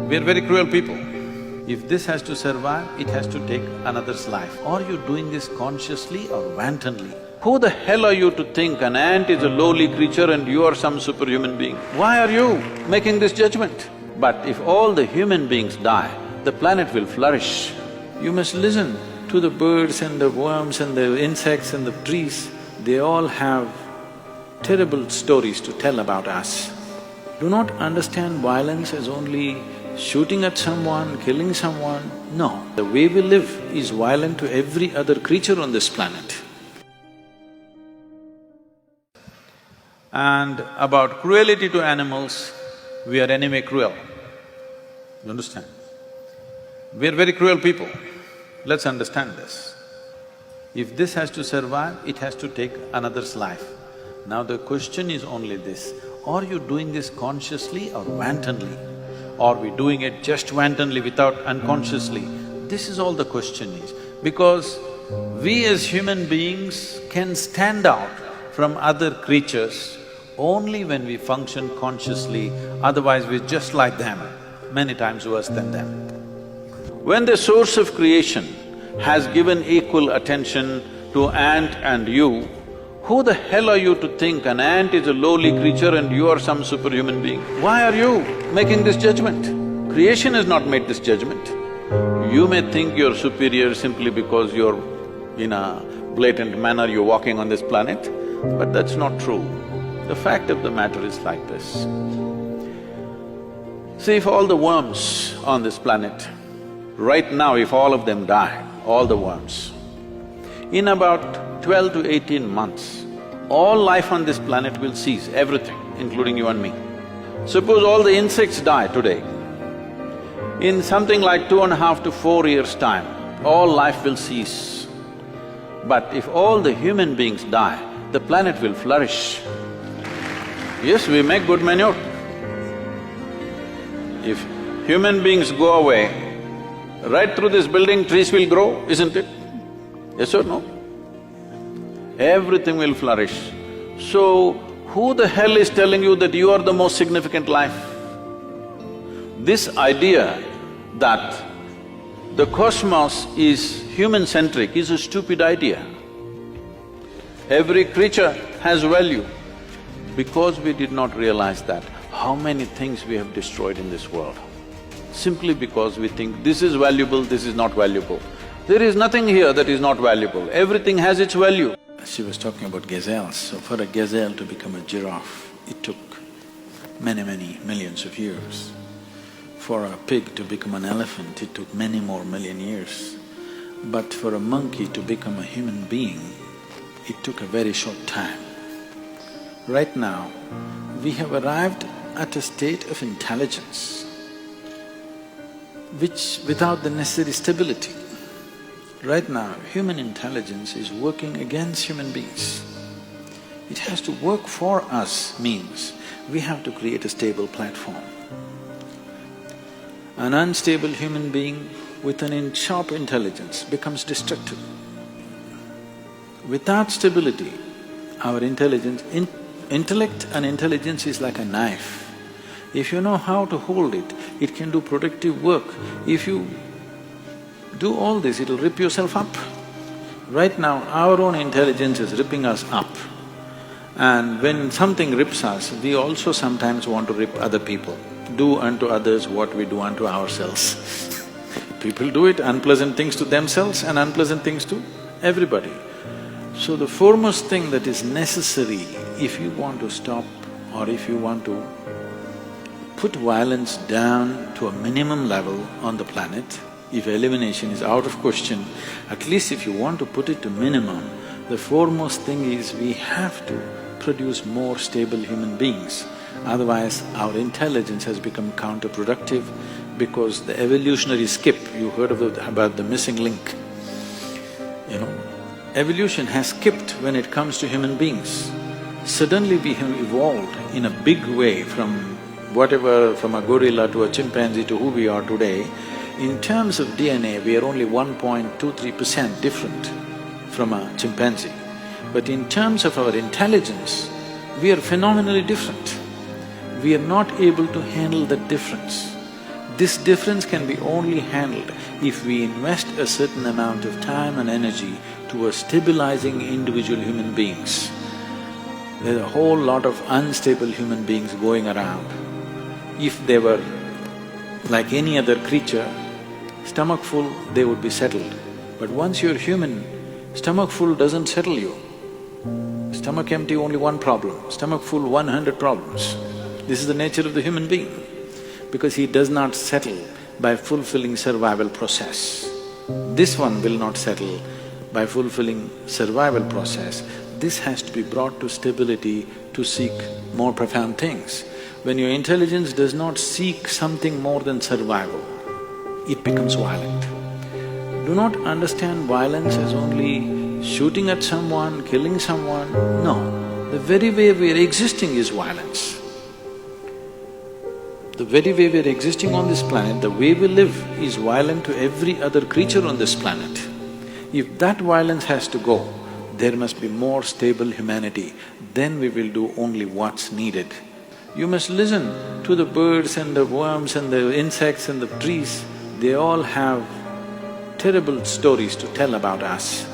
We're very cruel people. If this has to survive, it has to take another's life. Are you doing this consciously or wantonly? Who the hell are you to think an ant is a lowly creature and you are some superhuman being? Why are you making this judgment? But if all the human beings die, the planet will flourish. You must listen to the birds and the worms and the insects and the trees. They all have terrible stories to tell about us. Do not understand violence as only shooting at someone, killing someone. No, the way we live is violent to every other creature on this planet. And about cruelty to animals, we are anyway cruel. You understand? We're very cruel people. Let's understand this. If this has to survive, it has to take another's life. Now the question is only this, are you doing this consciously or wantonly? Are we doing it just wantonly without unconsciously? This is all the question is. Because we as human beings can stand out from other creatures only when we function consciously, otherwise we're just like them, many times worse than them. When the source of creation has given equal attention to ant and you, who the hell are you to think an ant is a lowly creature and you are some superhuman being? Why are you making this judgment? Creation has not made this judgment. You may think you're superior simply because you're in a blatant manner you're walking on this planet, but that's not true. The fact of the matter is like this. See, if all the worms on this planet, right now if all of them die, all the worms, in about 12 to 18 months, all life on this planet will cease, everything, including you and me. Suppose all the insects die today, in something like 2.5 to 4 years' time, all life will cease. But if all the human beings die, the planet will flourish. Yes, we make good manure. If human beings go away, right through this building trees will grow, isn't it? Yes or no? Everything will flourish. So, who the hell is telling you that you are the most significant life? This idea that the cosmos is human-centric is a stupid idea. Every creature has value. Because we did not realize that, how many things we have destroyed in this world? Simply because we think this is valuable, this is not valuable. There is nothing here that is not valuable, everything has its value. She was talking about gazelles. So for a gazelle to become a giraffe, it took many millions of years. For a pig to become an elephant, it took many more million years. But for a monkey to become a human being, it took a very short time. Right now, we have arrived at a state of intelligence which without the necessary stability. Right now, human intelligence is working against human beings. It has to work for us means we have to create a stable platform. An unstable human being with an sharp intelligence becomes destructive. Without stability, our intellect and intelligence is like a knife. If you know how to hold it, it can do productive work. If you do all this, it'll rip yourself up. Right now, our own intelligence is ripping us up. And when something rips us, we also sometimes want to rip other people. Do unto others what we do unto ourselves. People do it, unpleasant things to themselves and unpleasant things to everybody. So the foremost thing that is necessary if you want to stop or if you want to put violence down to a minimum level on the planet, if elimination is out of question, at least if you want to put it to minimum, the foremost thing is we have to produce more stable human beings. Otherwise, our intelligence has become counterproductive because the evolutionary skip, you heard about the missing link, you know, evolution has skipped when it comes to human beings. Suddenly we have evolved in a big way from whatever, from a gorilla to a chimpanzee to who we are today. In terms of DNA, we are only 1.23% different from a chimpanzee. But in terms of our intelligence, we are phenomenally different. We are not able to handle that difference. This difference can be only handled if we invest a certain amount of time and energy towards stabilizing individual human beings. There's a whole lot of unstable human beings going around. If they were like any other creature, stomach full, they would be settled. But once you're human, stomach full doesn't settle you. Stomach empty, only one problem. Stomach full, 100 problems. This is the nature of the human being, because he does not settle by fulfilling survival process. This one will not settle by fulfilling survival process. This has to be brought to stability to seek more profound things. When your intelligence does not seek something more than survival, it becomes violent. Do not understand violence as only shooting at someone, killing someone. No, the very way we are existing is violence. The very way we are existing on this planet, the way we live is violent to every other creature on this planet. If that violence has to go, there must be more stable humanity, then we will do only what's needed. You must listen to the birds and the worms and the insects and the trees, they all have terrible stories to tell about us.